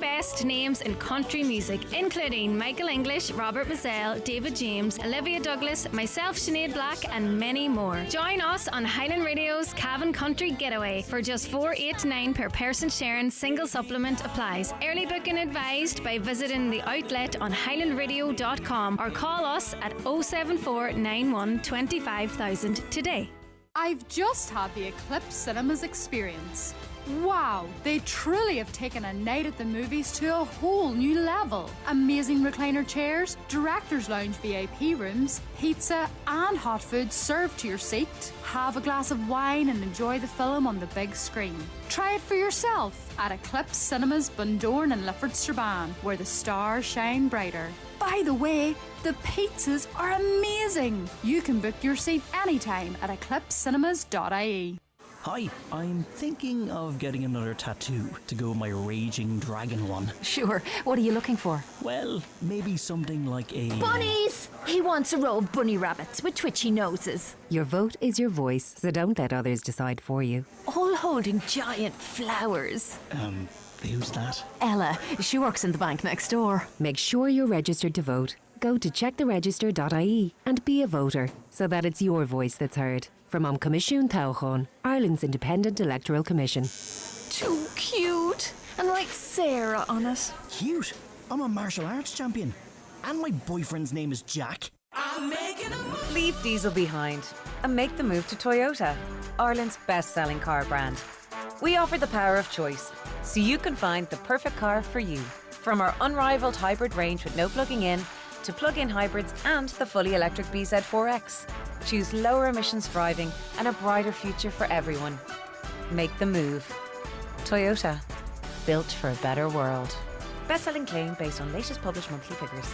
best names in country music, including Michael English, Robert Mazzell, David James, Olivia Douglas, myself Sinead Black, and many more. Join us on Highland Radio's Cavan Country Getaway for just $4.89 per person sharing. Single supplement applies. Early booking advised by visiting the outlet on highlandradio.com or call us at 074 91 25,000 today. I've just had the Eclipse Cinemas experience. Wow, they truly have taken a night at the movies to a whole new level. Amazing recliner chairs, director's lounge VIP rooms, pizza and hot food served to your seat. Have a glass of wine and enjoy the film on the big screen. Try it for yourself at Eclipse Cinemas Bundoran and Lifford Strabane, where the stars shine brighter. By the way, the pizzas are amazing. You can book your seat anytime at eclipsecinemas.ie. Hi, I'm thinking of getting another tattoo to go with my raging dragon one. Sure, what are you looking for? Well, maybe something like a... Bunnies! He wants a row of bunny rabbits with twitchy noses. Your vote is your voice, so don't let others decide for you. All holding giant flowers. Who's that? Ella, she works in the bank next door. Make sure you're registered to vote. Go to checktheregister.ie and be a voter, so that it's your voice that's heard. From Comisiún Tábháin, Ireland's Independent Electoral Commission. Too cute. And write Sarah on it. Cute? I'm a martial arts champion. And my boyfriend's name is Jack. I'm making a move. Leave diesel behind and make the move to Toyota, Ireland's best-selling car brand. We offer the power of choice, so you can find the perfect car for you. From our unrivaled hybrid range with no plugging in, to plug-in hybrids and the fully electric BZ4X. Choose lower emissions driving and a brighter future for everyone. Make the move. Toyota, built for a better world. Best-selling claim based on latest published monthly figures.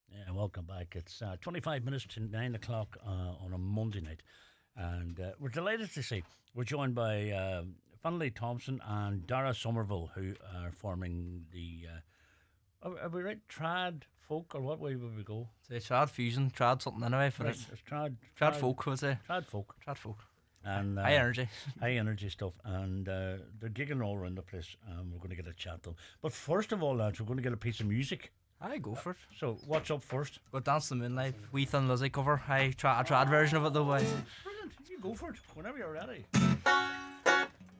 Yeah, welcome back. It's 25 minutes to 9 o'clock on a Monday night. And we're delighted to see we're joined by Finlay Thompson and Dara Somerville, who are forming the... are we right? Trad folk, or what way would we go? Say trad fusion, trad something anyway for Right, it. it's trad Folk, would say. Trad folk. Trad folk. And high energy. High energy stuff. And they're gigging all around the place. And we're going to get a chat to them. But first of all, lads, we're going to get a piece of music. I go for it. So what's up first? We'll Dance the Moonlight, Wee Thin Lizzy cover. A trad version of it though, boys. Brilliant. You go for it whenever you're ready.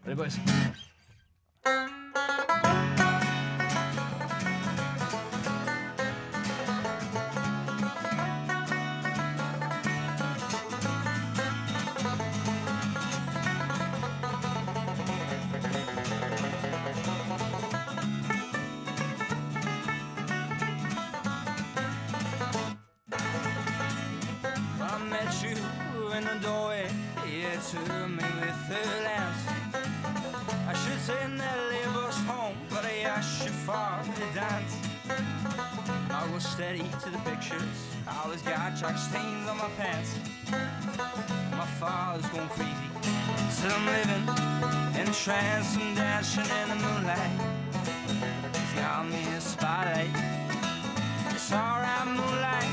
Ready, boys? I met you in the doorway, you to me with the lens. I should say Nelly was home, but I asked you for the dance. I was steady to the pictures, I was got Jack stains on my pants. My father's going crazy, still I'm living in a trance and dancing in the moonlight. He's got me in the spotlight. It's alright, moonlight,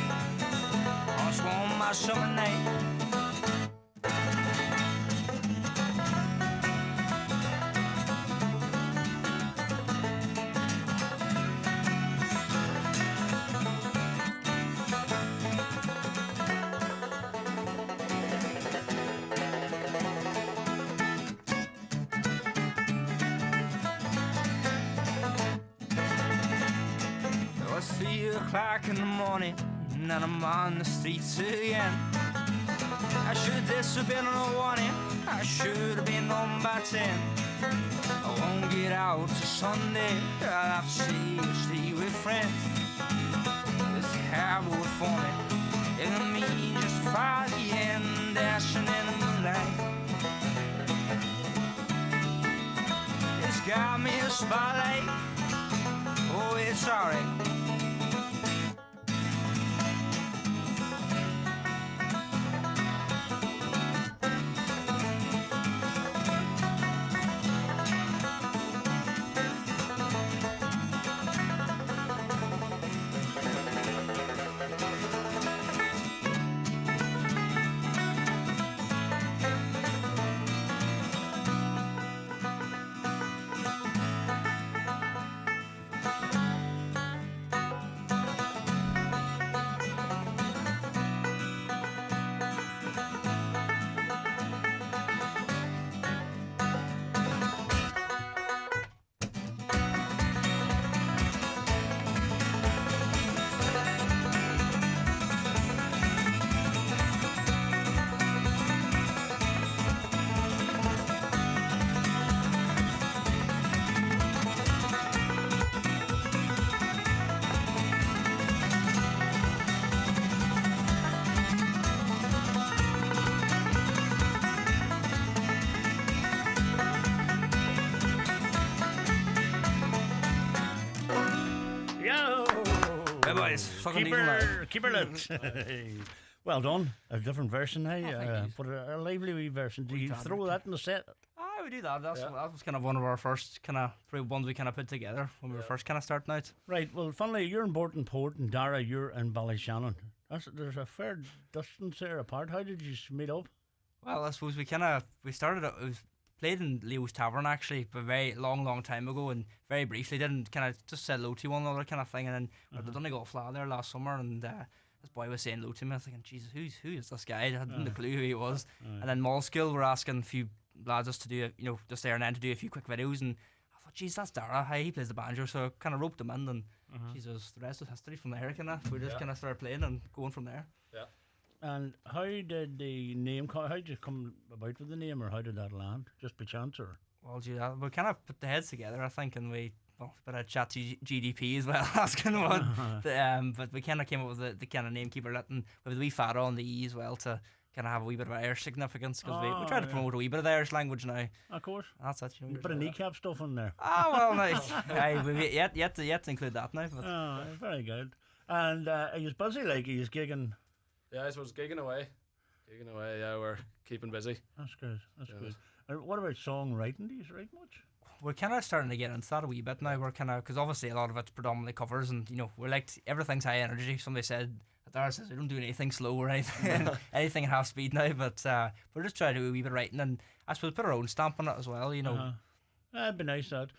on swarm my summer night. It was 3 o'clock in the morning, and I'm on the streets again. I should this have been on a warning, I should have been home by 10. I won't get out till Sunday, I'll have to stay with friends. This habit for me, and me just far the end, dashing in the moonlight. It's got me a spotlight, oh it's alright. boys. Fucking Keep evil now. her, keep her lit. Well done. A different version, thank eh? you. But a lively wee version. Do you Wee throw that in the set? Ah, we do that. That was kind of one of our first kind of ones we kind of put together when we were first kind of starting out. Right. Well, funnily, you're in Borton Port, and Dara, you're in Ballyshannon. There's a fair distance there apart. How did you meet up? Well, I suppose we started it was played in Leo's Tavern actually, but very long time ago, and very briefly didn't kind of just said hello to one another kind of thing, and then we done a golf flat there last summer, and this boy was saying hello to me. I was thinking, Jesus, who is this guy? I hadn't a clue who he was. And then Mall School were asking a few lads just to do just there and then to do a few quick videos, and I thought, geez, that's Dara. He plays the banjo, so I kind of roped him in, and Jesus, the rest is history from there. We just kind of started playing and going from there. Yeah. And how did the name come? How did you come about with the name, or how did that land? Just by chance, or? Well, gee, we kind of put the heads together, I think, and we bit of chat to GDP as well, asking what. But we kind of came up with the kind of name Keeper Lit, and with the wee fada on the E as well to kind of have a wee bit of Irish significance, because we try to promote a wee bit of the Irish language now. Of course. That's it. You put a kneecap stuff in there. Well, nice. We yet to include that now. But. Very good. And are you busy? Like, are you gigging? Yeah, I suppose gigging away. Yeah, we're keeping busy. That's good. That's good. And what about songwriting? Do you write much? We're kind of starting to get into that a wee bit now. We're kind of, because obviously a lot of it's predominantly covers, and we're like, everything's high energy. Somebody said, Dara says, we don't do anything slow or anything, anything at half speed now, but we're just trying to do a wee bit of writing, and I suppose put our own stamp on it as well, That'd be nice, that.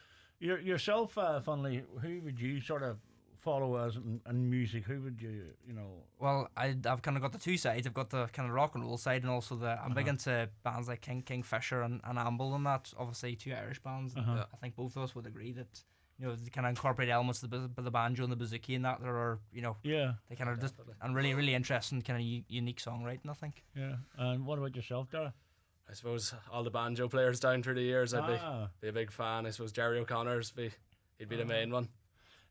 Yourself, funnily, who would you sort of follow as in music? Who would you, Well, I've kind of got the two sides. I've got the kind of rock and roll side, and also I'm big into bands like Kingfisher and Amble, and that. Obviously, two Irish bands. And I think both of us would agree that they kind of incorporate elements of the banjo and the bouzouki and that. There are they kind of just and really really interesting kind of unique songwriting, I think. Yeah. And what about yourself, Dara? I suppose all the banjo players down through the years, I'd be a big fan. I suppose Jerry O'Connor's he'd be the main one.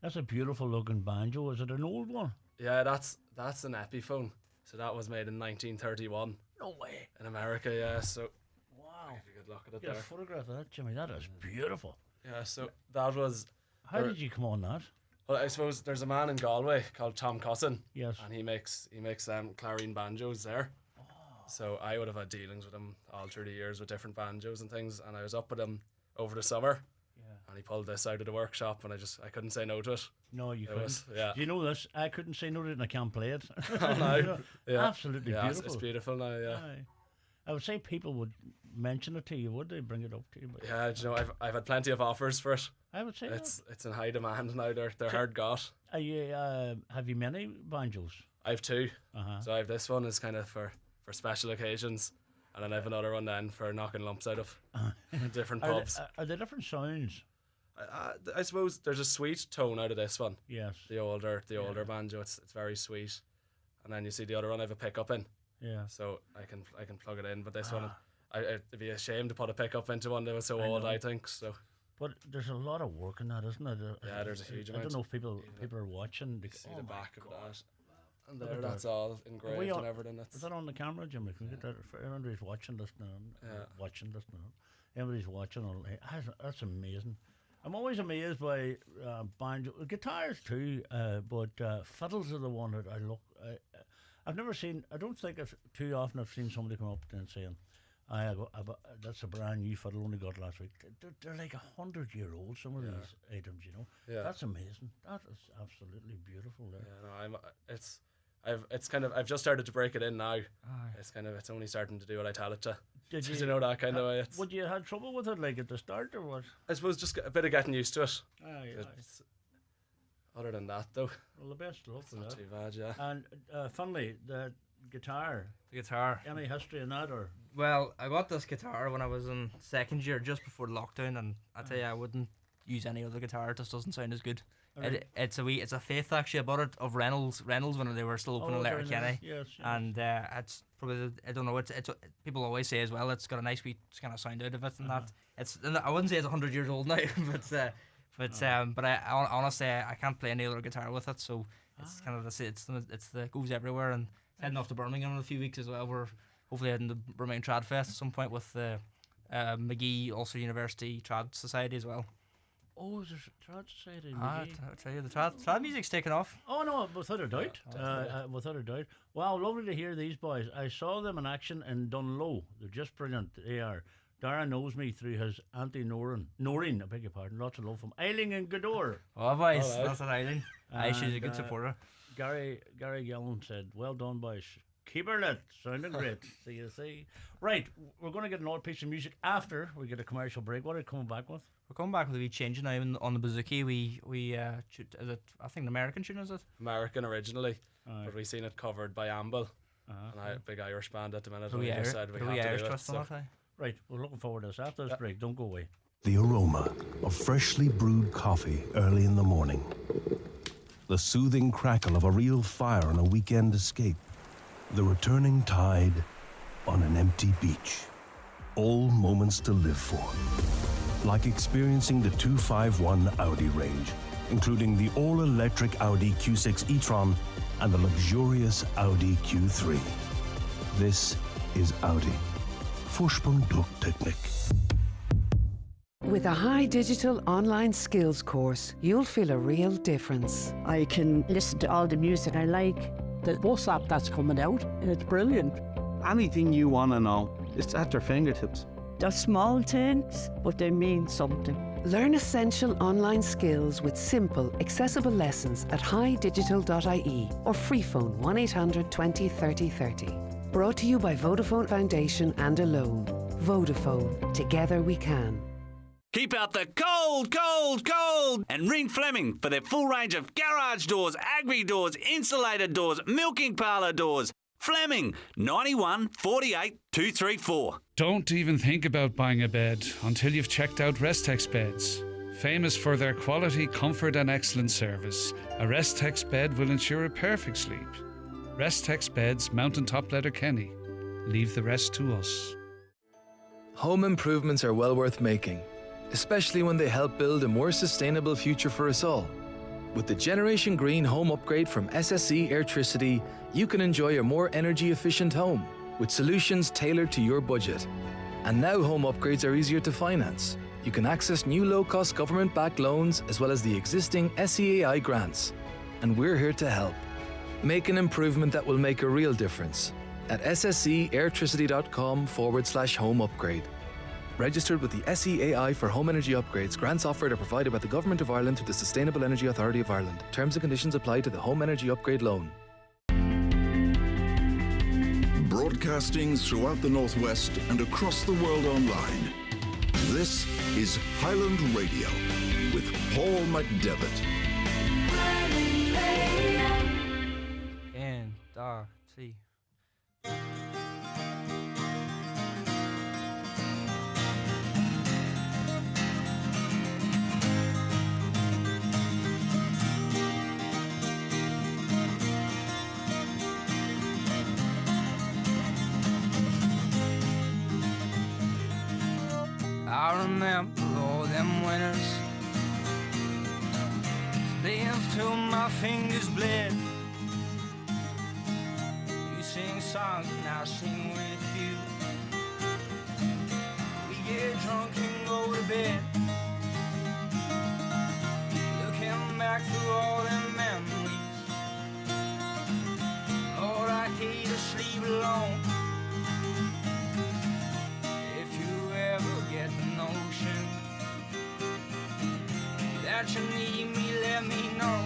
That's a beautiful looking banjo. Is it an old one? Yeah, that's an Epiphone. So that was made in 1931. No way. In America, yeah. So wow. If you could look at it Get there. a photograph of that, Jimmy. That is beautiful. Yeah. So that was. How did you come on that? Well, I suppose there's a man in Galway called Tom Cossin. Yes. And he makes clarine banjos there. Oh. So I would have had dealings with him all through the years with different banjos and things, and I was up with him over the summer. And he pulled this out of the workshop, and I couldn't say no to it. No, you couldn't. Yeah. Do you know this? I couldn't say no to it, and I can't play it. Oh, no. Yeah. Absolutely beautiful. It's beautiful now. Yeah. I would say people would mention it to you, would they? Bring it up to you? But Yeah, I've had plenty of offers for it. I would say it's in high demand now. They're hard got. Are you, have you many banjos? I have two. So I have this one is kind of for special occasions, and then I have another one then for knocking lumps out of different pubs. Are there different sounds? I suppose there's a sweet tone out of this one. Yes. The older banjo, it's very sweet, and then you see the other one I have a pickup in. Yeah. So I can plug it in, but this one I'd be ashamed to put a pickup into one that was so old. I think so. But there's a lot of work in that, isn't it? Yeah, there's a huge amount. I don't know if people are watching. You see the back of that. And there, that's all engraved and everything. Is that on the camera, Jimmy? Can we get that for everybody's watching this now? Watching this now. Everybody's watching. That's amazing. I'm always amazed by banjo, guitars too, but fiddles are the one that I look. I've never seen. I don't think too often I've seen somebody come up and saying, "That's a brand new fiddle only got last week." They're like 100-year-old. Some of these items, Yeah. That's amazing. That is absolutely beautiful. Yeah, no, I've just started to break it in now. It's only starting to do what I tell it to. Did you know that kind of way? Would you had trouble with it, like at the start, or what? I suppose just a bit of getting used to it. Yeah. Other than that, though, well, the best of luck for that. Not too bad, yeah. And funnily, the guitar. The guitar. Any history in that, or? Well, I got this guitar when I was in second year, just before lockdown, and I tell you, I wouldn't use any other guitar. It just doesn't sound as good. Right. It's a Faith actually. I bought it of Reynolds when they were still open in Letterkenny. Yes. And it's probably, I don't know, it's people always say as well, it's got a nice wee kind of sound out of it, and that I wouldn't say it's 100 years old now, but I honestly I can't play any other guitar with it, so it's kind of it goes everywhere. And heading off to Birmingham in a few weeks as well. We're hopefully heading to Remain Trad Fest at some point with the McGee Ulster University Trad Society as well. Oh, there's a trad society. I tell you, the trad music's taken off. Oh no, without a doubt. Without a doubt. Wow, lovely to hear these boys. I saw them in action in Dunlow. They're just brilliant. They are. Dara knows me through his Auntie Noreen, I beg your pardon. Lots of love from Eiling and Gador. Oh, boys, that's an Eiling. She's a good supporter. Gary Gillen said, well done, boys. Keep her lit. Sounding great. See. Right, we're going to get another piece of music after we get a commercial break. What are you coming back with? We're coming back with a wee change now on the bouzouki. We is it, I think, an American tune, is it? American originally, but we seen it covered by Amble. And I big Irish band at the minute. We just said we have to Irish do it. twist on it. Right, we're looking forward to this. After this break, don't go away. The aroma of freshly brewed coffee early in the morning. The soothing crackle of a real fire on a weekend escape. The returning tide on an empty beach. All moments to live for. Like experiencing the 251 Audi range, including the all-electric Audi Q6 e-tron and the luxurious Audi Q3. This is Audi. Vorsprung durch Technik. With a high digital online skills course, you'll feel a real difference. I can listen to all the music I like. The bus app that's coming out, it's brilliant. Anything you want to know, it's at their fingertips. They're small things, but they mean something. Learn essential online skills with simple, accessible lessons at highdigital.ie or free phone 1800 20 30 30. Brought to you by Vodafone Foundation and Alone. Vodafone. Together we can. Keep out the cold, cold, cold! And ring Fleming for their full range of garage doors, agri doors, insulated doors, milking parlour doors. Fleming, 91 48 234. Don't even think about buying a bed until you've checked out Restex Beds. Famous for their quality, comfort and excellent service, a Restex bed will ensure a perfect sleep. Restex Beds, Mountaintop Letterkenny. Leave the rest to us. Home improvements are well worth making, especially when they help build a more sustainable future for us all. With the Generation Green Home Upgrade from SSE Airtricity, you can enjoy a more energy-efficient home with solutions tailored to your budget. And now home upgrades are easier to finance. You can access new low-cost government-backed loans as well as the existing SEAI grants. And we're here to help. Make an improvement that will make a real difference at ssceairtricity.com/home upgrade. Registered with the SEAI for home energy upgrades. Grants offered are provided by the Government of Ireland through the Sustainable Energy Authority of Ireland. Terms and conditions apply to the home energy upgrade loan. Broadcasting throughout the Northwest and across the world online. This is Highland Radio with Paul McDevitt. See. I remember all them winters, days till my fingers bled. You sing songs and I sing with you. We get drunk and go to bed, looking back through all them memories. Lord, I hate to sleep alone. Get the notion that you need me, let me know.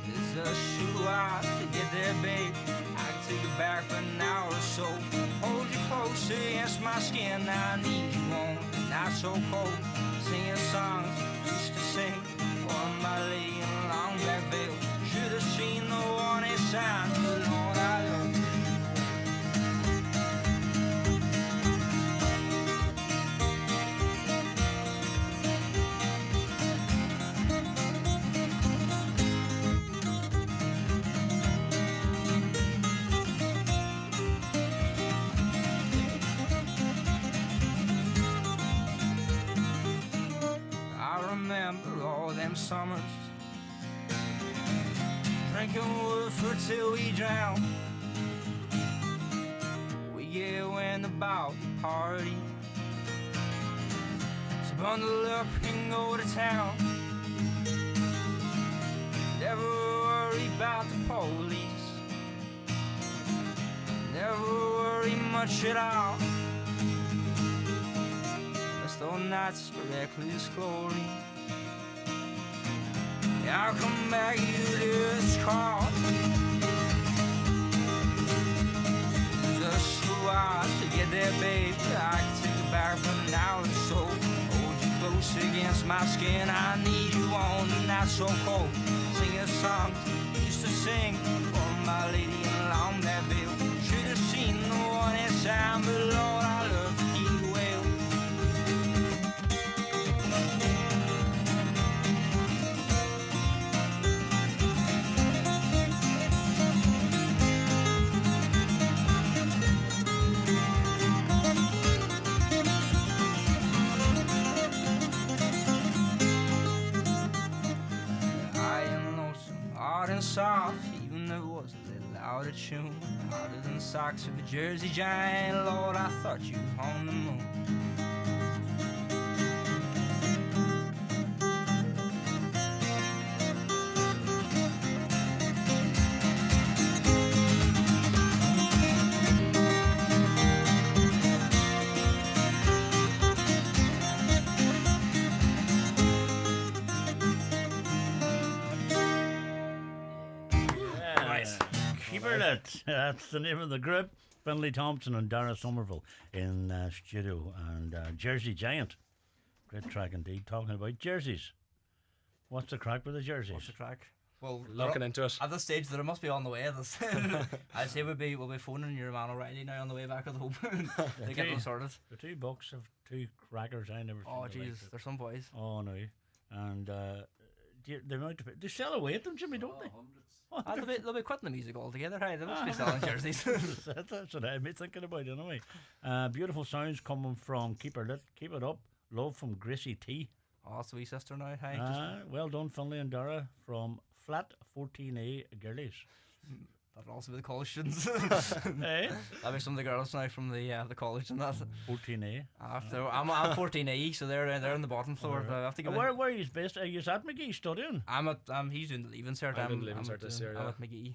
It's a shoe out to get there, babe. I can take it back for an hour or so. Hold you close against my skin. I need you on, not so cold. Singing songs used to sing on my lady in a long black veil. Should have seen the warning sign, but Lord, I love you. Summers, drinking wood for till we drown. We get wind about the party, so bundle up and go to town. Never worry about the police. Never worry much at all. Rest all nights for reckless glory. I'll come back to this car. Just a while to get there, babe. I can take it back for an hour or so. Hold you close against my skin. I need you on the night so cold. Sing a song you used to sing for my lady in Longville. Should have seen the one inside, but Lord, I love you well. Hard and soft, even though it was a little out of tune. Harder than the socks of a Jersey giant. Lord, I thought you were on the moon. That's the name of the group. Finlay Thompson and Dara Somerville in studio, and Jersey Giant. Great track indeed. Talking about jerseys. What's the crack with the jerseys? What's the crack? Well, looking into it at this stage, there must be on the way. I'd say we'll be phoning your man O'Reilly now on the way back with the hope to get them sorted. The $2 of two crackers I never. Oh jeez, there's some boys. Oh no, and they might. They sell away at them, Jimmy, don't they? They'll be quitting the music altogether. Hey, they must be selling jerseys. That's what I'd be thinking about anyway. Beautiful sounds coming from Keep It Up. Love from Gracie T. Oh, that's the wee sister now. Hey, well done, Finlay and Dara from Flat 14A Girlies. That'll also be the college students. Hey? That'll be some of the girls now from the college and that. 14A. I'm 14A, so they're in the bottom floor. Right. I have to go where are you based? Are you at McGee studying? He's doing the Leaving Cert. I'm in Leaving Cert this year. I'm at McGee.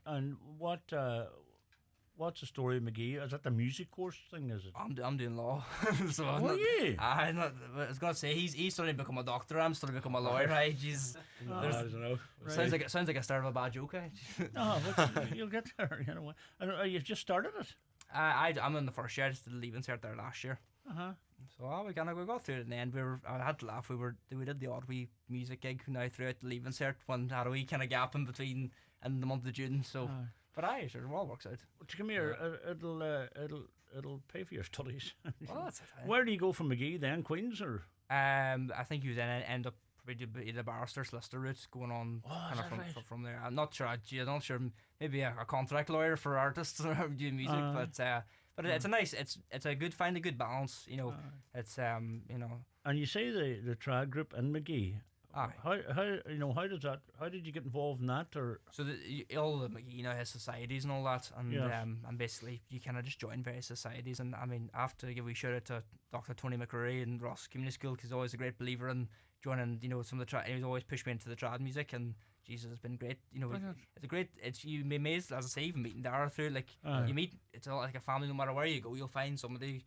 And what's the story of McGee? Is that the music course thing? Is it? I'm doing law. So I was gonna say he's studying to become a doctor. I'm studying to become a lawyer. Right? Jeez. I don't know. Sounds like a start of a bad joke. No, but you'll get there. You know. And you've just started it. I'm in the first year. I just did the Leaving Cert there last year. So we got through it in the end. I had to laugh. We did the odd wee music gig now throughout the Leaving Cert when had a wee kind of gap in between in the month of June. So. But sure, it all works out. But come here, it'll pay for your studies. Well, that's it. Where do you go from McGee then, Queens or? I think you then end up probably the barrister solicitor route going on from there. I'm not sure. I'm not sure. Maybe a contract lawyer for artists or doing music, but it's a nice. It's a good find a good balance. You know, it's you know. And you say the trad group in McGee. Aye. How does that? How did you get involved in that? Or so all the McGee has societies and all that, and yes. And basically you kind of just join various societies. And I mean, I have to give a shout out to Dr. Tony McCrory in Ross Community School because he's always a great believer in joining. Some of the he's always pushed me into the trad music, and Jesus has been great. It's a great. It's be amazed, as I say, even meeting Dara through you meet. It's all like a family. No matter where you go, you'll find somebody.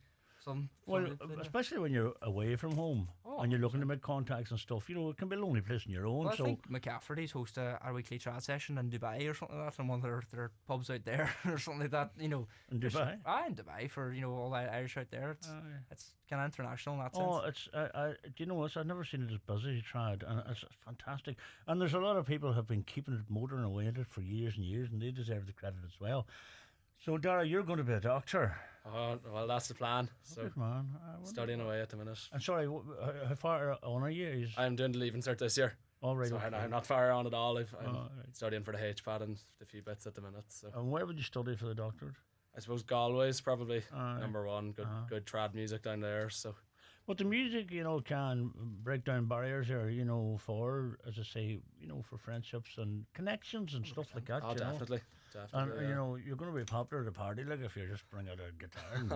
Especially when you're away from home and you're looking to make contacts and stuff, it can be a lonely place on your own. Well, I think McCafferty's host our weekly trad session in Dubai or something like that, from one of their pubs out there or something like that. In Dubai? In Dubai for all the Irish out there. It's kind of international in that sense. Do you know what? I've never seen it as busy as trad, and it's fantastic. And there's a lot of people who have been keeping it motoring away at it for years and years, and they deserve the credit as well. So, Dara, you're going to be a doctor. Oh, well, that's the plan. So, good man. Studying away at the minute. And sorry, how far on are you? I'm doing the Leaving Cert this year. All right. So okay. I'm not far on at all. I'm studying for the HPAD and a few bits at the minute. So. And where would you study for the doctorate? I suppose Galway's probably number one. Good trad music down there. So. But the music, can break down barriers there, for, as I say, for friendships and connections and stuff like that. Oh, definitely. And, you're going to be popular at a party, like, if you just bring out a guitar and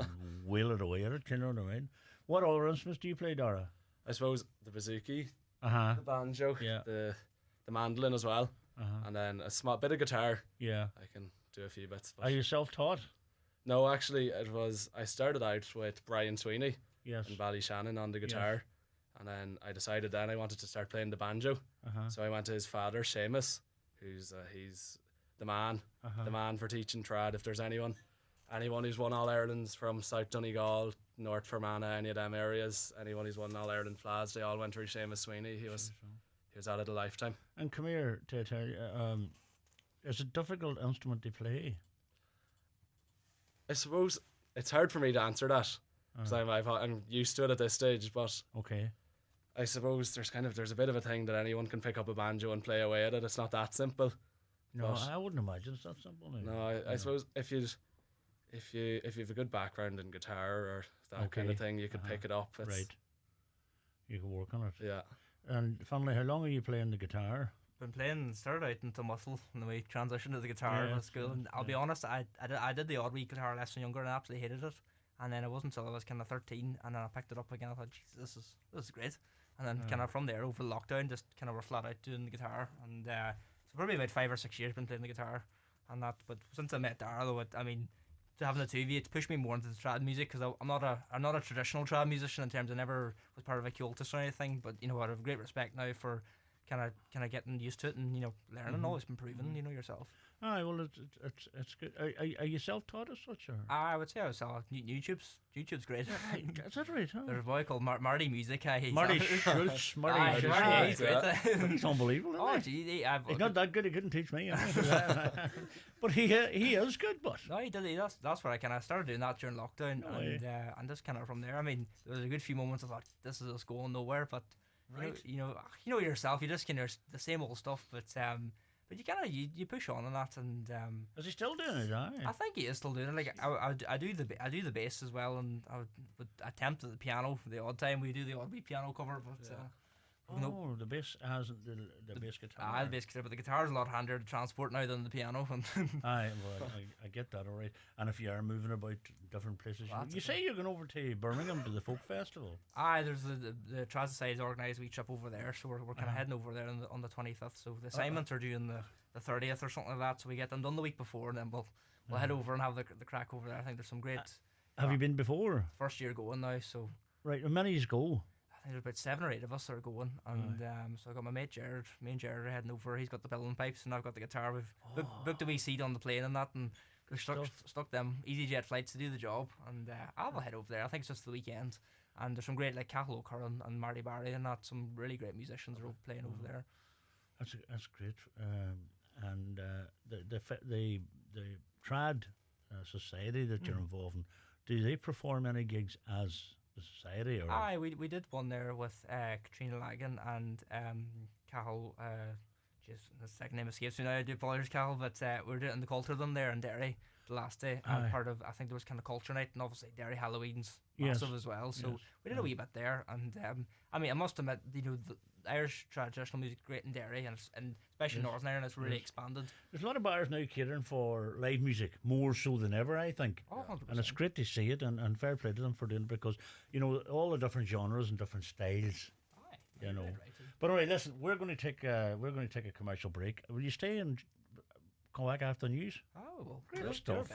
wheel it away at it, you know what I mean? What other instruments do you play, Dara? I suppose the bouzouki, Uh-huh. the banjo, Yeah. the mandolin as well, and then a small bit of guitar. Yeah. I can do a few bits. Are you self-taught? No, actually, I started out with Brian Sweeney Yes. in Ballyshannon on the guitar, and then I decided then I wanted to start playing the banjo. So I went to his father, Seamus, who's he's the man for teaching trad. If there's anyone who's won All Ireland's from South Donegal, North Fermanagh, any of them areas, anyone who's won All Ireland Flags, they all went through Seamus Sweeney. He was at it a lifetime. And come here to tell you, it's a difficult instrument to play. I suppose it's hard for me to answer that because I'm used to it at this stage. But okay, I suppose there's a bit of a thing that anyone can pick up a banjo and play away at it. It's not that simple. No, but I wouldn't imagine it's that simple. No, I suppose if you have a good background in guitar or that kind of thing, you could pick it up. It's, Right. You can work on it. Yeah. And finally, how long are you playing the guitar? Started out into muscle, and then we transitioned to the guitar in school. And I'll be honest, I did the odd wee guitar lesson younger and I absolutely hated it. And then it wasn't until I was kind of 13, and then I picked it up again. I thought, Jesus, this is great. And then kind of from there over lockdown, just kind of were flat out doing the guitar. And so probably about 5 or 6 years been playing the guitar, and that. But since I met Dara, though, to having the two of you, it's pushed me more into the trad music because I'm not a traditional trad musician in terms of never was part of a cultus or anything. But I have great respect now for kind of getting used to it and learning, always improving. Yourself. Aye, well, it's good. Are you self-taught as such, or? I would say I was YouTube's great. Is that right? Huh? There's a boy called Marty Music. Marty Schultz. Marty Schultz. He's great. He's unbelievable. Isn't he? He's not that good. He couldn't teach me. But he is good. But no, he did. That's where I kind of started doing that during lockdown, and just kind of from there. There was a good few moments I thought this is just going nowhere, but right. You know yourself. You just kind of the same old stuff, but you kind of you push on that, and is he still doing it? I think he is still doing it. Like I do the bass as well, and I would attempt at the piano the odd time. We do the odd wee piano cover, but the bass hasn't the bass guitar. The bass guitar, but the guitar is a lot handier to transport now than the piano. Aye, well, I get that, all right. And if you are moving about different places, you say you're going over to Birmingham to the folk festival. Aye, there's the Trad Society's organised a wee trip over there, so we're kind of heading over there on the 25th. So the assignments are due on the 30th or something like that. So we get them done the week before, and then we'll head over and have the crack over there. I think there's some great. Have you been before? First year going now, so. Right, how many go? I think there's about 7 or 8 of us that are going, and so I got my mate Jared. Me and Jared are heading over. He's got the billowing pipes, and I've got the guitar. We've booked a wee seat on the plane and that, and we've stuck them EasyJet flights to do the job. And I'll head over there. I think it's just the weekend, and there's some great like Cathal O'Curran and Marty Barry and that. Some really great musicians are playing over there. That's great. And the Trad Society that you're involved in, do they perform any gigs as the society? Or? Aye, we did one there with Katrina Lagan and Cathal. The second name escapes me now. I do apologise, Cathal, but we were doing the Culture them there in Derry the last day. And part of, I think there was kind of Culture Night, and obviously Derry Halloween's massive as well. So we did a wee bit there, and I must admit, the Irish traditional music is great in Derry, and especially Northern Ireland, it's really expanded. There's a lot of bars now catering for live music, more so than ever, I think. Oh, 100%. And it's great to see it, and fair play to them for doing it, because all the different genres and different styles. Right. But anyway, listen, we're going to take a commercial break. Will you stay and come back after the news? Oh, well, great stuff.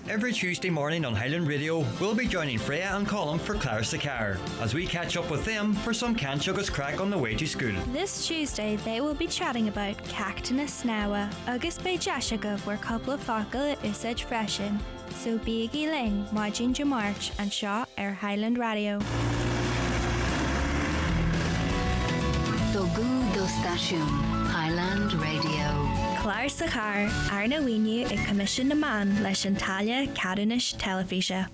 Every Tuesday morning on Highland Radio, we'll be joining Freya and Colin for Clare Car as we catch up with them for some Canchugus crack on the way to school. This Tuesday, they will be chatting about Cactina Snawa, August by Jashagov, where couple of Fakal is such freshen. So Biegi Ling, Margin Jamarch, and Shaw Air Highland Radio. Dogu do Station, Highland Radio. Clare Sakar, Arna Winu, a commission man, Leshantalia, Cadenish Telefisha.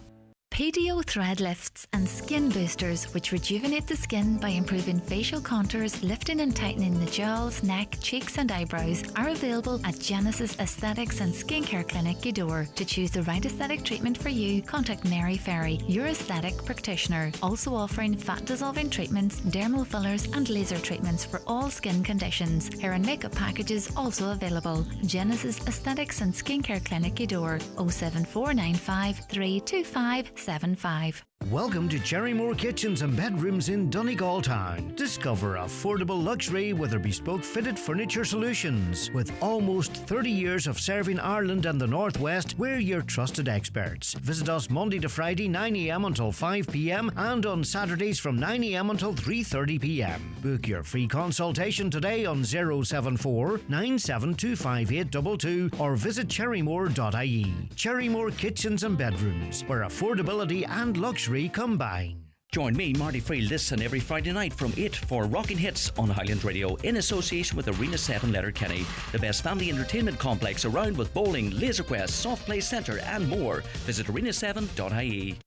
PDO thread lifts and skin boosters, which rejuvenate the skin by improving facial contours, lifting and tightening the jowls, neck, cheeks and eyebrows, are available at Genesis Aesthetics and Skincare Clinic, Gweedore. To choose the right aesthetic treatment for you, contact Mary Ferry, your aesthetic practitioner. Also offering fat dissolving treatments, dermal fillers and laser treatments for all skin conditions. Hair and makeup packages also available. Genesis Aesthetics and Skincare Clinic, Gweedore, 07495 325 75. Welcome to Cherrymore Kitchens and Bedrooms in Donegal Town. Discover affordable luxury with their bespoke fitted furniture solutions. With almost 30 years of serving Ireland and the North West, we're your trusted experts. Visit us Monday to Friday 9 a.m. until 5 p.m. and on Saturdays from 9 a.m. until 3:30 p.m. Book your free consultation today on 074 9725822 or visit cherrymore.ie. Cherrymore Kitchens and Bedrooms, where affordability and luxury combine. Join me, Marty Friel, this and every Friday night from 8 for Rockin' Hits on Highland Radio in association with Arena 7 Letterkenny, the best family entertainment complex around with bowling, laser quest, soft play centre and more. Visit arena7.ie.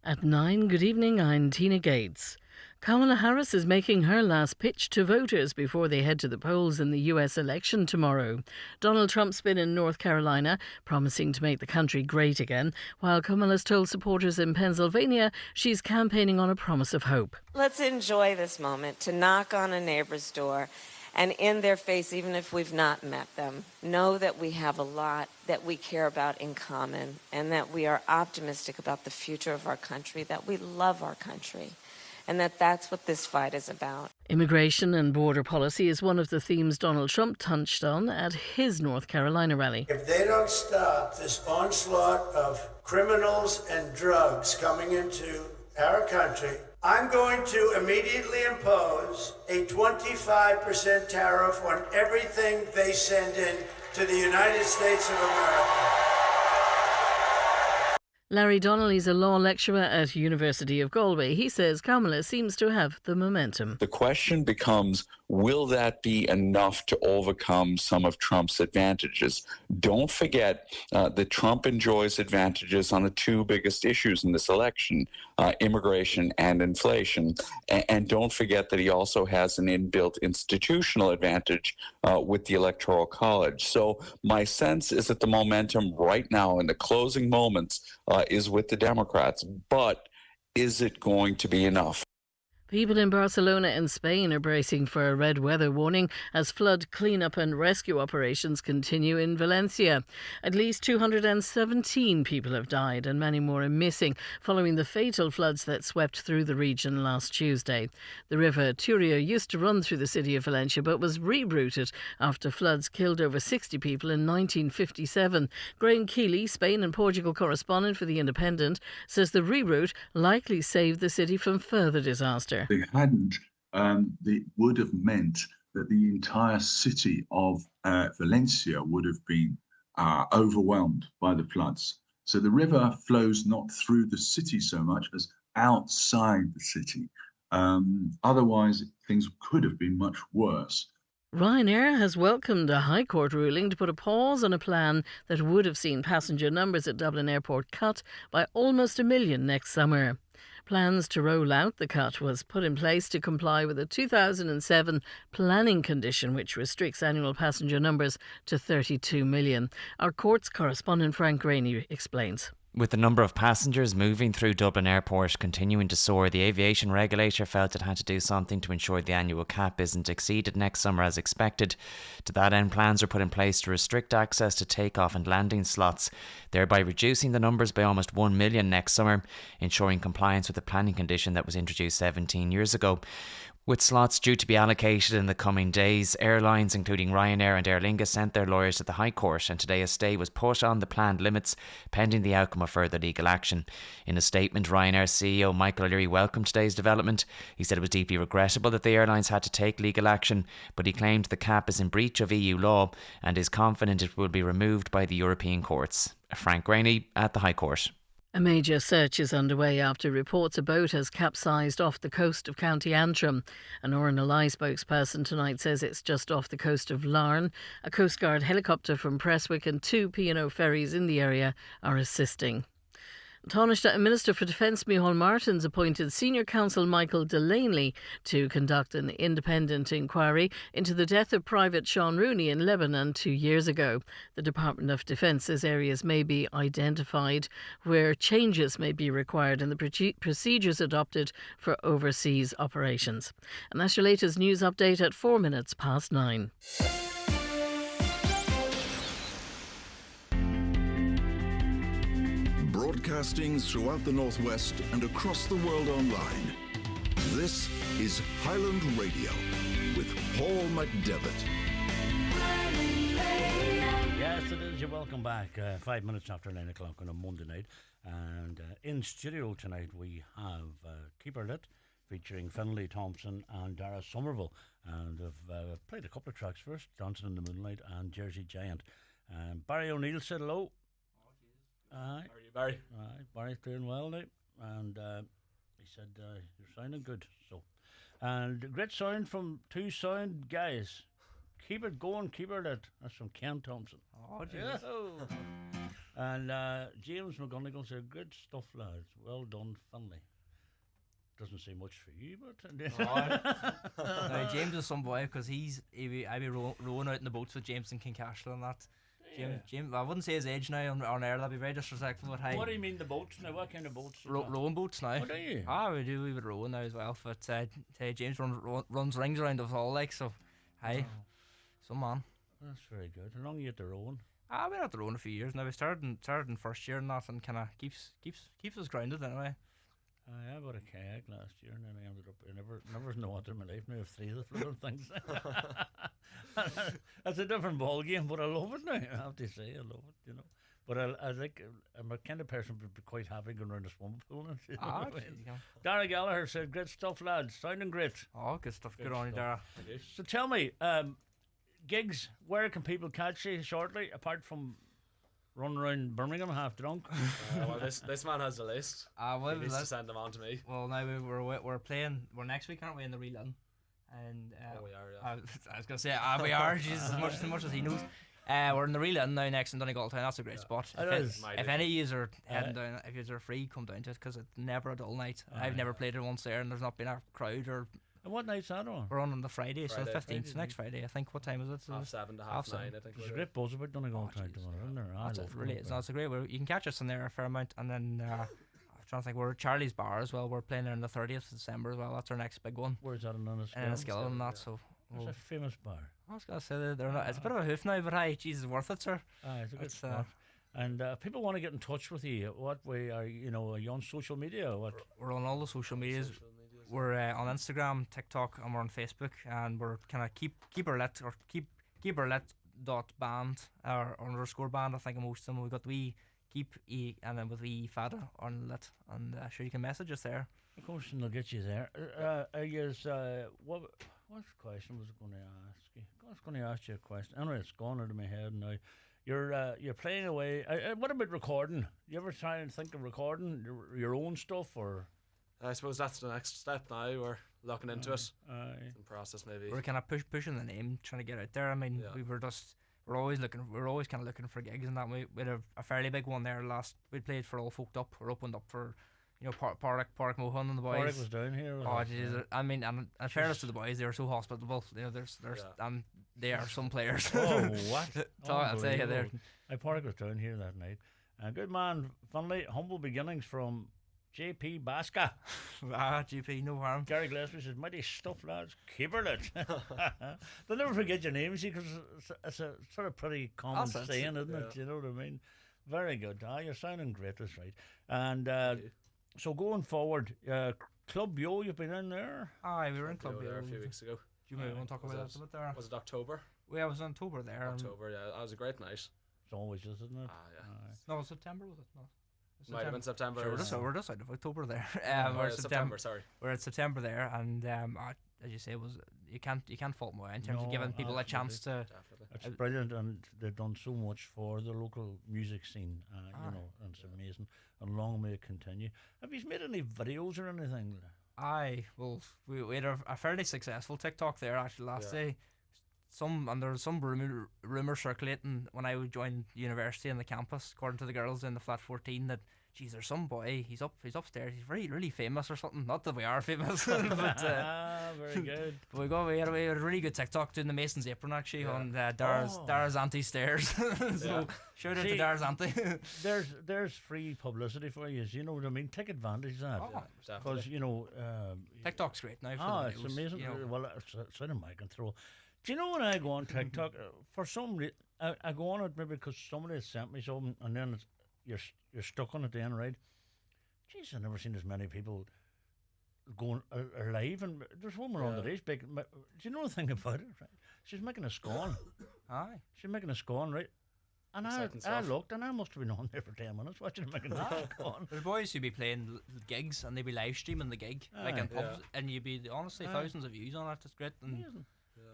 At 9, good evening, I'm Tina Gates. Kamala Harris is making her last pitch to voters before they head to the polls in the US election tomorrow. Donald Trump's been in North Carolina, promising to make the country great again, while Kamala's told supporters in Pennsylvania she's campaigning on a promise of hope. Let's enjoy this moment to knock on a neighbor's door and in their face, even if we've not met them, know that we have a lot that we care about in common and that we are optimistic about the future of our country, that we love our country, and that's what this fight is about. Immigration and border policy is one of the themes Donald Trump touched on at his North Carolina rally. If they don't stop this onslaught of criminals and drugs coming into our country, I'm going to immediately impose a 25% tariff on everything they send in to the United States of America. Larry Donnelly's a law lecturer at University of Galway. He says Kamala seems to have the momentum. The question becomes, will that be enough to overcome some of Trump's advantages? Don't forget that Trump enjoys advantages on the two biggest issues in this election, immigration and inflation. And don't forget that he also has an inbuilt institutional advantage with the Electoral College. So my sense is that the momentum right now in the closing moments is with the Democrats. But is it going to be enough? People in Barcelona and Spain are bracing for a red weather warning as flood cleanup and rescue operations continue in Valencia. At least 217 people have died and many more are missing following the fatal floods that swept through the region last Tuesday. The river Turia used to run through the city of Valencia but was rerouted after floods killed over 60 people in 1957. Graham Keeley, Spain and Portugal correspondent for The Independent, says the reroute likely saved the city from further disaster. If they hadn't, it would have meant that the entire city of Valencia would have been overwhelmed by the floods. So the river flows not through the city so much as outside the city. Otherwise, things could have been much worse. Ryanair has welcomed a High Court ruling to put a pause on a plan that would have seen passenger numbers at Dublin Airport cut by almost 1 million next summer. Plans to roll out the cut was put in place to comply with a 2007 planning condition which restricts annual passenger numbers to 32 million. Our courts correspondent Frank Rainey explains. With the number of passengers moving through Dublin Airport continuing to soar, the aviation regulator felt it had to do something to ensure the annual cap isn't exceeded next summer as expected. To that end, plans are put in place to restrict access to takeoff and landing slots, thereby reducing the numbers by almost 1 million next summer, ensuring compliance with the planning condition that was introduced 17 years ago. With slots due to be allocated in the coming days, airlines including Ryanair and Aer Lingus sent their lawyers to the High Court, and today a stay was put on the planned limits pending the outcome of further legal action. In a statement, Ryanair CEO Michael O'Leary welcomed today's development. He said it was deeply regrettable that the airlines had to take legal action, but he claimed the cap is in breach of EU law and is confident it will be removed by the European courts. Frank Rainey at the High Court. A major search is underway after reports a boat has capsized off the coast of County Antrim. An RNLI spokesperson tonight says it's just off the coast of Larne. A Coast Guard helicopter from Prestwick and 2 P&O ferries in the area are assisting. Taoiseach Minister for Defence Micheál Martin's appointed Senior Counsel Michael Delaney to conduct an independent inquiry into the death of Private Sean Rooney in Lebanon 2 years ago. The Department of Defence says areas may be identified where changes may be required in the procedures adopted for overseas operations. And that's your latest news update at 9:04. Broadcasting throughout the Northwest and across the world online. This is Highland Radio with Paul McDevitt. Yes, it is. You're welcome back. 5 minutes after 9 o'clock on a Monday night. And in studio tonight we have Keep Her Lit featuring Finlay Thompson and Dara Somerville. And I've played a couple of tracks first, Dancing in the Moonlight and Jersey Giant. Barry O'Neill said hello. Aye. How are you, Barry? Aye, Barry's doing well now. And he said, you're sounding good. So, and great sound from two sound guys. Keep it going, keep it lit. That's from Ken Thompson. Oh, jeez. And James McGonigal said, good stuff, lads. Well done, Finlay. Doesn't say much for you, but... No, James is some boy, because I be rowing out in the boats with James and Kincashel and that. James, I wouldn't say his age now on air, that'd be very disrespectful, but hey. What do you mean the boats now? What kind of boats? Rowing boats now. Oh, do you? We do, we would row now as well, but James runs rings around us all, like, so, hey, some man. That's very good. How long are you at the rowing? We've been at the rowing a few years now. We started in first year and that, and kind of keeps us grounded anyway. I bought a kayak last year and then I ended up, I never know what in my life now, I have 3 of the flipping things. That's a different ball game, but I love it now, I have to say, I love it, you know. But I'm a kind of person who'd be quite happy going around a swimming pool. You know what I mean? Dara Gallagher said, great stuff, lads, sounding great. Oh, good stuff, good on you, Dara. So tell me, gigs, where can people catch you shortly, apart from running around Birmingham half drunk? Well, this man has a list. He needs to send them on to me. Well, now we're playing. We're next week, aren't we, in the Relin? And we are. Yeah. I was gonna say we are. Jesus, as much as he knows. We're in the Relin now next in Donegal Town. That's a great spot. If any of you are heading down, if you are free, come down to it, because it's never a dull night. I've never played it once there, and there's not been a crowd or. And what night's that on? We're on the Friday, so the 15th, next Friday, I think. What time is it? 7:30 to 9:30, I think. There's a great buzz about Donegal Town tomorrow, isn't there? That's it, really is. It's a great. You can catch us in there a fair amount, and then I'm trying to think. We're at Charlie's Bar as well. We're playing there on the 30th of December as well. That's our next big one. Where's that in Enniskillen? In Enniskillen and that. So it's a famous bar. I was gonna say they're not. It's a bit of a hoof now, but hey, Jesus, worth it, sir. It's a good spot. And people want to get in touch with you. What way are you? Are you on social media? Or what? We're on all the social medias. We're on Instagram, TikTok, and we're on Facebook, and we're kind of keep her lit or keep her lit .band or _ band. I think most of them. We got the wee keep e and then with the fada on lit, and sure you can message us there. Of course, and they'll get you there. What question was I going to ask you? I was going to ask you a question. Anyway, it's gone out of my head now. You're playing away. What about recording? You ever try and think of recording your own stuff or? I suppose that's the next step now. We're looking into it. It's in process, maybe. We're kind of pushing the name, trying to get out there. I mean, we're always kind of looking for gigs, and that we had a fairly big one there last. We played for All Folked Up. We're opened up for, Pádraig Mohan and the boys. Pádraig was down here. I mean, and in fairness to the boys, they were so hospitable. There's and they are some players. Oh, what? I'll tell you there. Pádraig was down here that night. Good man, Finlay. Humble beginnings from JP Basca. JP, no harm. Gary Gillespie says, mighty stuff, lads. Keep her lit. They'll never forget your name, see, because it's a sort of pretty common saying, isn't it? You know what I mean? Very good. You're sounding great, that's right. And so going forward, Club Yo, you've been in there? Aye, we were in Club Yo there a few weeks ago. Do you maybe want to talk about that a bit there? Was it October? Yeah, it was October there. October, yeah. That was a great night. It's always is, isn't it? Yeah. No, September, was it? No. Might have been September. Sure, we're just out of October there. We're September, sorry. We're at September there, and as you say, you can't fault more in terms of giving people a chance to. It's brilliant, and they've done so much for the local music scene. And it's amazing, and long may it continue. Have you made any videos or anything? Well, we had a fairly successful TikTok there actually last day. There was some rumour circulating when I would join university in the campus, according to the girls in the flat 14, that geez, there's some boy, he's upstairs, he's really famous or something. Not that we are famous, but very good. But we had a really good TikTok doing the Mason's apron actually on Dara's Auntie stairs. So shout out to Dara's Auntie. there's free publicity for you. You know what I mean? Take advantage of that, because TikTok's great now. It's amazing. Well, it's in a mic and throw. Do you know when I go on TikTok, for some reason, I go on it maybe because somebody has sent me something, and then you're stuck on it then, right? Jeez, I've never seen as many people going alive. And there's one around the race. Do you know the thing about it? Right? She's making a scone. Aye. She's making a scone, right? And I looked, and I must have been on there for 10 minutes watching her making a scone. There's boys who be playing gigs and they be live streaming the gig, like in pubs, and you'd be honestly thousands of views on it. It's great. And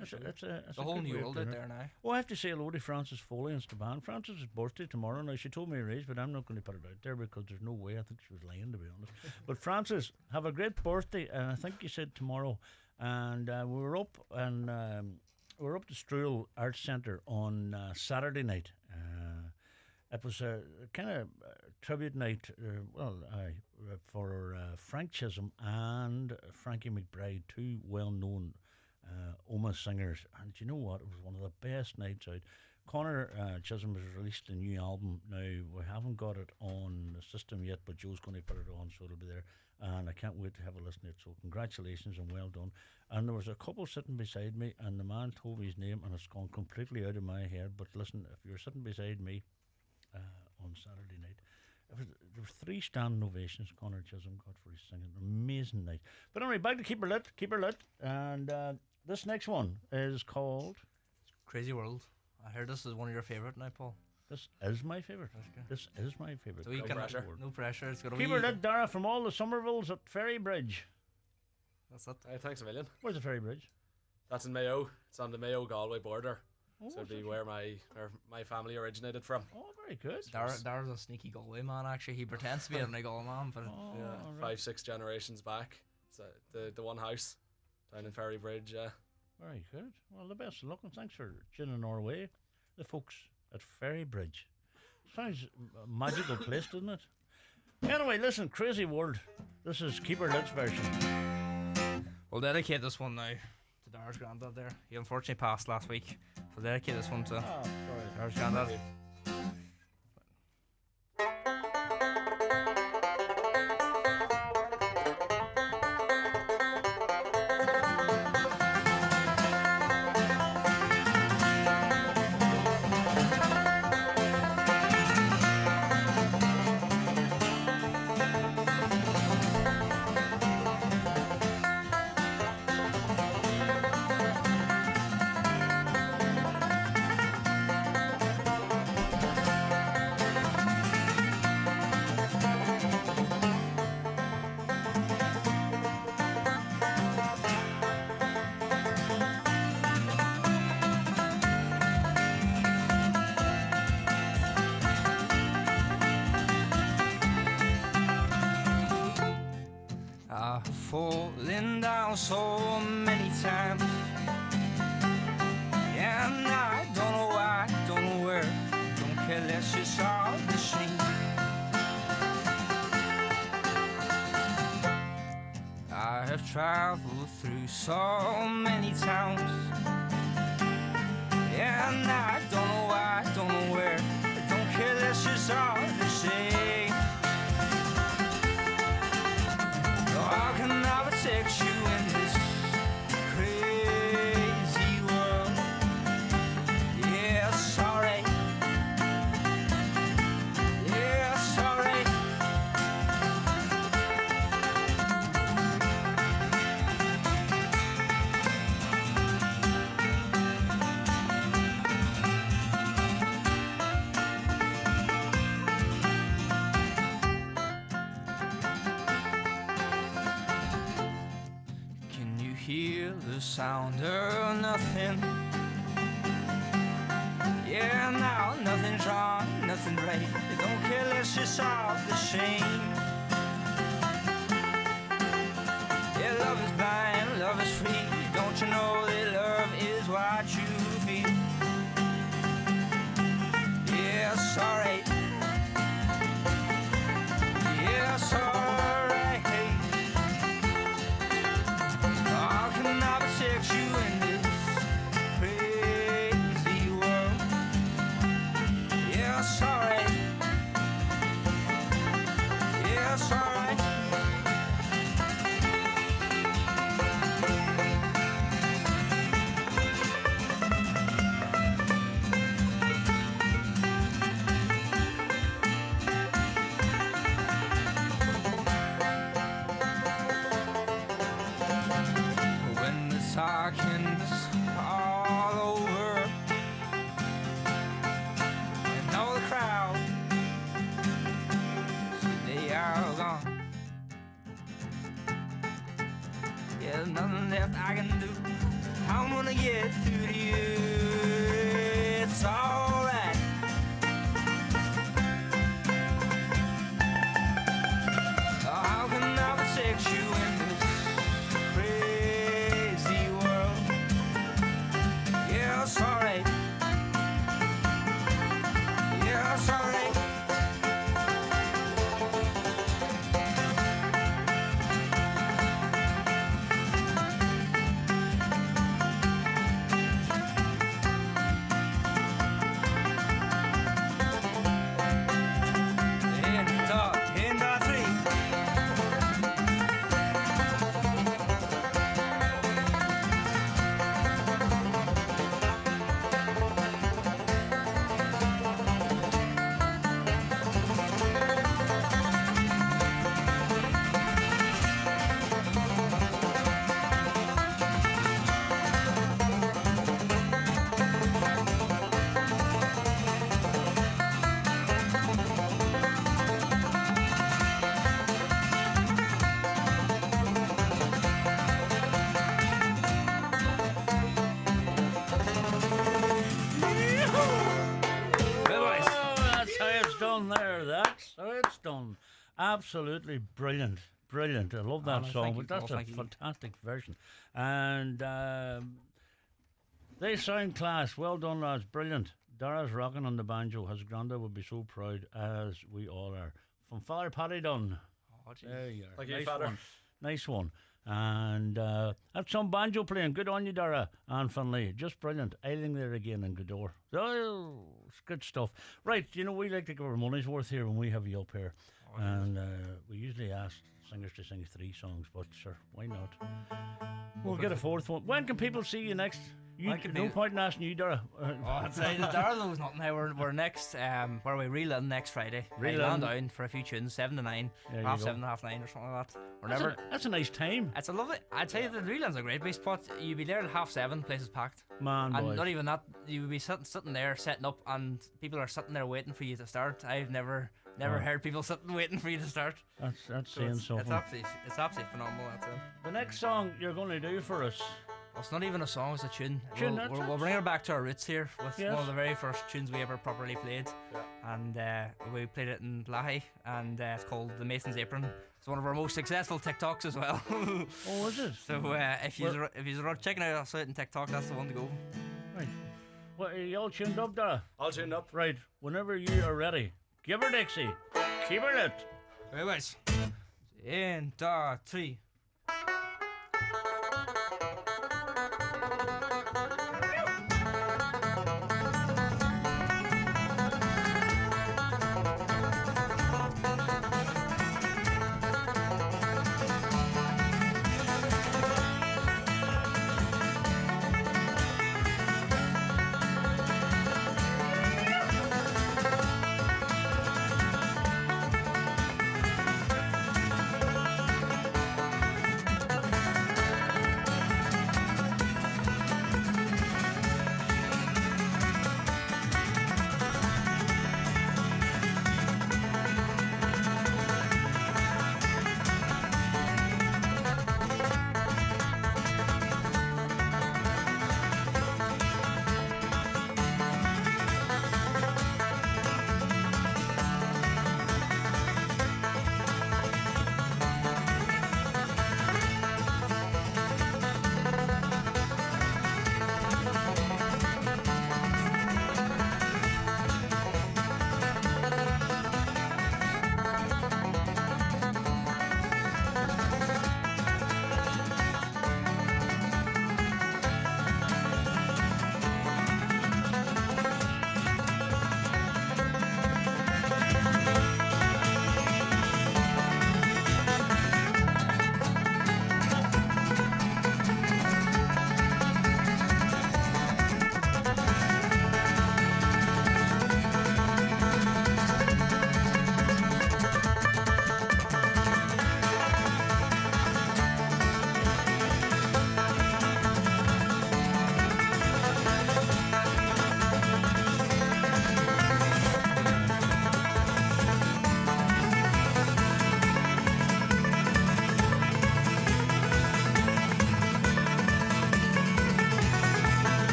It's a whole good new way of world doing out it. there now. Well, I have to say hello to Frances Foley and Staban. Frances' birthday tomorrow. Now, she told me her age, but I'm not going to put it out there because there's no way. I think she was lying, to be honest. But Frances, have a great birthday. And I think you said tomorrow. And we were up to Struel Arts Centre on Saturday night. It was a kind of tribute night, for Frank Chisholm and Frankie McBride, two well-known Oma singers. And do you know what? It was one of the best nights out. Connor Chisholm has released a new album now. We haven't got it on the system yet, but Joe's going to put it on, so it'll be there. And I can't wait to have a listen to it. So congratulations and well done. And there was a couple sitting beside me, and the man told me his name, and it's gone completely out of my head. But listen, if you're sitting beside me on Saturday night, there were 3 standing ovations Connor Chisholm got for his singing. Amazing night. But anyway, back to Keep Her Lit. And this next one is called Crazy World. I heard this is one of your favourite now, Paul. This is my favourite. This is my favourite. So no pressure. It's got a Keep Her Lit, Dara, from all the Somervilles at Ferry Bridge. That's it. Hey, thanks a million. Where's the Ferry Bridge? That's in Mayo. It's on the Mayo-Galway border. Oh, so it'd be where my family originated from. Oh, very good. Dara's a sneaky Galway man, actually. He pretends to be a Galway man, but right. 5-6 generations back. It's the one house down in Ferry Bridge, yeah. Very good. Well, the best of luck, and thanks for tuning our way, the folks at Ferry Bridge. Sounds a magical place, doesn't it? Anyway, listen, Crazy World. This is Keep Her Lit's version. We'll dedicate this one now to Dara's granddad there. He unfortunately passed last week. We'll dedicate this one to Dara's granddad. Falling down so many times, and I don't know why, don't know where, don't care, let's just all the shame. I have traveled through so many towns, and I don't know why, don't know where, don't care, let's just all the same. I can never take you in this crazy world. Yeah, sorry. Yeah, sorry. Hear the sound of nothing. Yeah, now nothing's wrong, nothing right. They don't care, let's just solve the shame. Yeah, love is blind, love is free. Don't you know that love is what you feel? Yeah, sorry. Yeah, sorry. You in this crazy world. Yeah, sorry. Yeah, Yeah, there's nothing left I can do. I'm gonna get through to you. It's alright. How can I protect you in this crazy world? Yeah, it's alright. Yeah, it's alright. Absolutely brilliant, brilliant. I love that song, but that's a fantastic version. And they sound class. Well done, lads. Brilliant. Dara's rocking on the banjo. His granda would be so proud, as we all are. From Father Paddy Dunn. Oh, geez. There you are. Thank nice you, Father. one. Nice one. And that's some banjo playing. Good on you, Dara and Finlay. Just brilliant. Eiling there again in Godor. Oh, it's good stuff. Right, you know, we like to give our money's worth here when we have you up here. And we usually ask singers to sing 3 songs, but sure, why not? We'll get a 4th one. When can people see you next? No point in asking you, Dara. I'd say Dara knows nothing now. We're next, where are we? Reeling next Friday. Reeling down for a few tunes, 7 to 9, half 7 to half 9 or something like that. That's a nice time. It's a lovely. I'd say the Reeling's a great base spot. You'd be there at half 7, place is packed. Man, and boys. not even that. You would be sitting there, setting up, and people are sitting there waiting for you to start. I've never heard people sitting waiting for you to start. That's saying something. It's absolutely phenomenal. That's it. The next song you're going to do for us. Well, it's not even a song, it's a tune. Tune, We'll bring her back to our roots here with one of the very first tunes we ever properly played. And we played it in Lahi, and it's called The Mason's Apron. It's one of our most successful TikToks as well. Oh, is it? So if you're checking out us out on TikTok, that's the one to go. Right. Well, are you all tuned up, Dara? All tuned up. Right. Whenever you are ready, give her Dixie. Keep her lit. Very much. 1, 2, 3.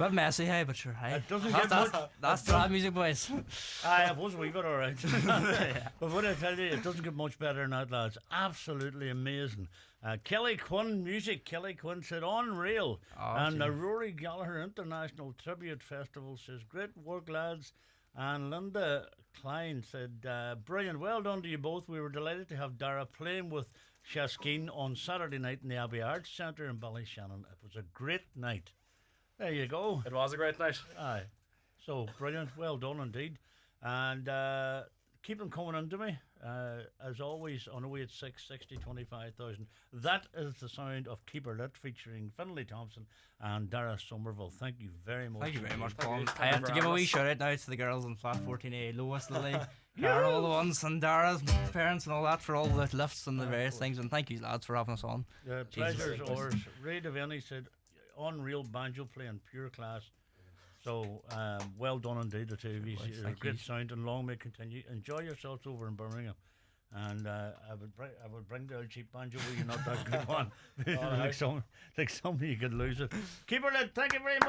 Bit messy, hey, but sure, hey. It doesn't get much. That's trad music, boys. It was a wee bit alright. But what I tell you, it doesn't get much better than that, lads. Absolutely amazing. Kelly Quinn music. Kelly Quinn said unreal. And the Rory Gallagher International Tribute Festival says great work, lads. And Linda Klein said brilliant. Well done to you both. We were delighted to have Dara playing with Shaskeen on Saturday night in the Abbey Arts Centre in Ballyshannon. It was a great night. There you go. It was a great night. Aye. So brilliant. Well done indeed. And keep them coming into me. As always, on 086 60 25,000. That is the sound of Keeper Lit featuring Finlay Thompson and Dara Somerville. Thank you very much. Thank you very much, Paul. I have to give a wee shout out now to the girls in flat 14A, Lois, Lily, Carol, all the ones, and Dara's parents and all that for all the lifts and the various things. And thank you, lads, for having us on. The pleasure's ours. Ray Devaney said, unreal banjo playing, pure class. So well done indeed, the two of you. Great sound, and long may continue. Enjoy yourselves over in Birmingham. And I would bring the old cheap banjo with you, not that good one. Like somebody you could lose it. Keep her lit. Thank you very much.